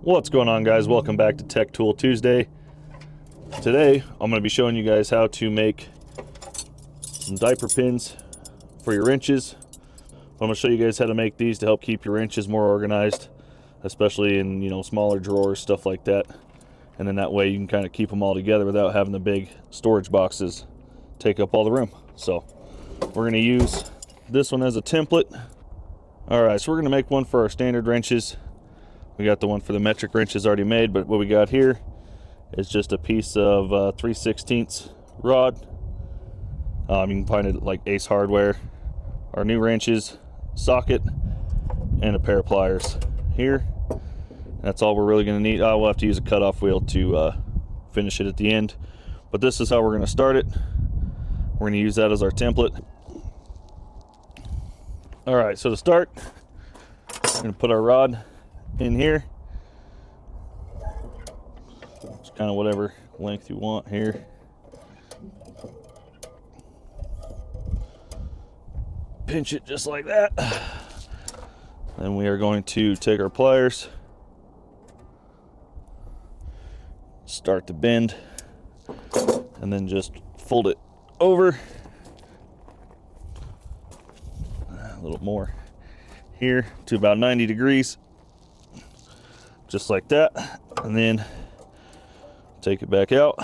What's going on, guys? Welcome back to Tech Tool Tuesday. Today I'm going to be showing you guys how to make some diaper pins for your wrenches. I'm going to show you guys how to make these to help keep your wrenches more organized, especially in smaller drawers, stuff like that. And then that way you can kind of keep them all together without having the big storage boxes take up all the room. So we're going to use this one as a template. Alright, so we're going to make one for our standard wrenches. We got the one for the metric wrenches already made, but what we got here is just a piece of 3/16 rod. You can find it at like Ace Hardware. Our new wrenches, socket, and a pair of pliers here. That's all we're really going to need. We'll have to use a cutoff wheel to finish it at the end. But this is how we're going to start it. We're going to use that as our template. Alright, so to start, we're going to put our rod in here. Just kind of whatever length you want here. Pinch it just like that. Then we are going to take our pliers, start to bend, and then just fold it over a little more here to about 90 degrees, just like that. And then take it back out,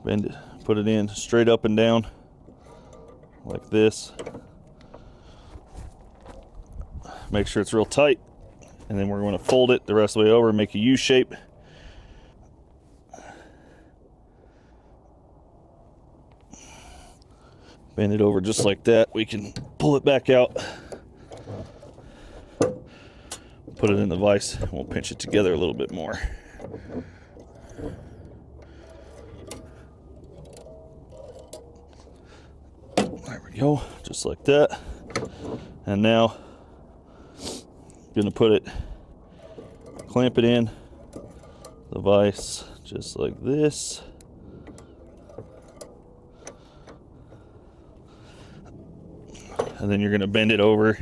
bend it, put it in straight up and down like this. Make sure it's real tight, and then we're going to fold it the rest of the way over and make a U shape. Bend it over just like that. We can pull it back out, put it in the vise, and we'll pinch it together a little bit more. There we go, just like that. And now I'm gonna put it, clamp it in the vise just like this. And then you're gonna bend it over.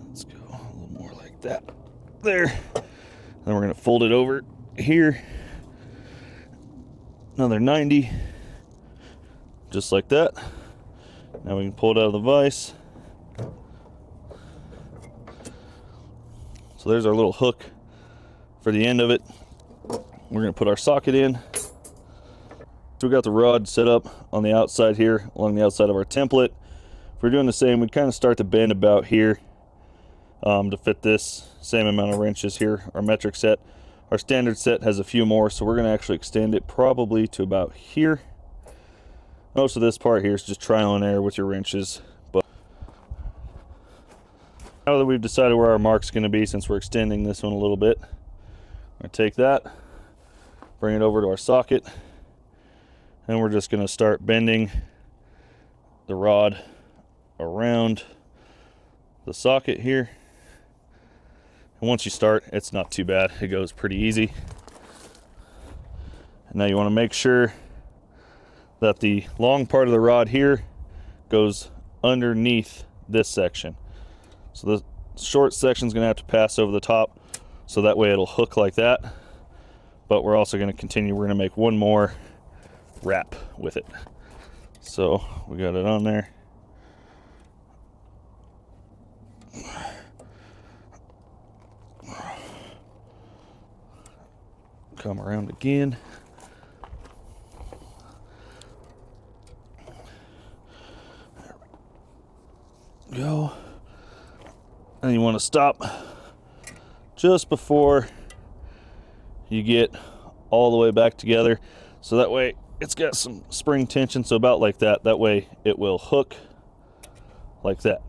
Let's go a little more like that. There. Then we're gonna fold it over here. Another 90. Just like that. Now we can pull it out of the vise. So there's our little hook for the end of it. We're gonna put our socket in. So we got the rod set up on the outside here, along the outside of our template. If we're doing the same, we kind of start to bend about here to fit this same amount of wrenches here, our metric set. Our standard set has a few more, so we're going to actually extend it probably to about here. Most of this part here is just trial and error with your wrenches. But now that we've decided where our mark's going to be, since we're extending this one a little bit, I'm going to take that, bring it over to our socket, and we're just going to start bending the rod around the socket here. And once you start, it's not too bad. It goes pretty easy. And now you want to make sure that the long part of the rod here goes underneath this section. So the short section is going to have to pass over the top, so that way it'll hook like that. But we're also going to continue. We're going to make one more wrap with it. So we got it on there. Come around again. There we go. And you want to stop just before you get all the way back together, so that way it's got some spring tension, so about like that. That way it will hook like that.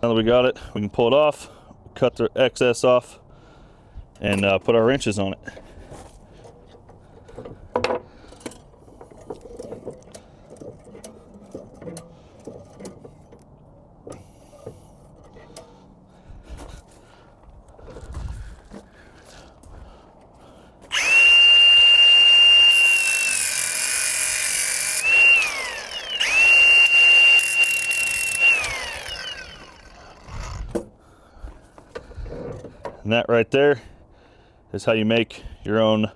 Now that we got it, we can pull it off, cut the excess off, and put our wrenches on it. And that right there is how you make your own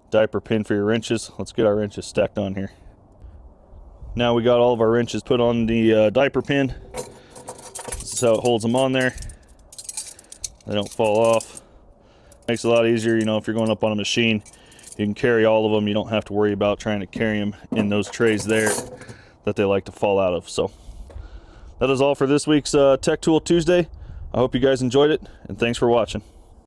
diaper pin for your wrenches. Let's get our wrenches stacked on here. Now we got all of our wrenches put on the diaper pin. This is how it holds them on there. They don't fall off. Makes it a lot easier, you know, if you're going up on a machine, you can carry all of them. You don't have to worry about trying to carry them in those trays there that they like to fall out of. So that is all for this week's Tech Tool Tuesday. I hope you guys enjoyed it, and thanks for watching.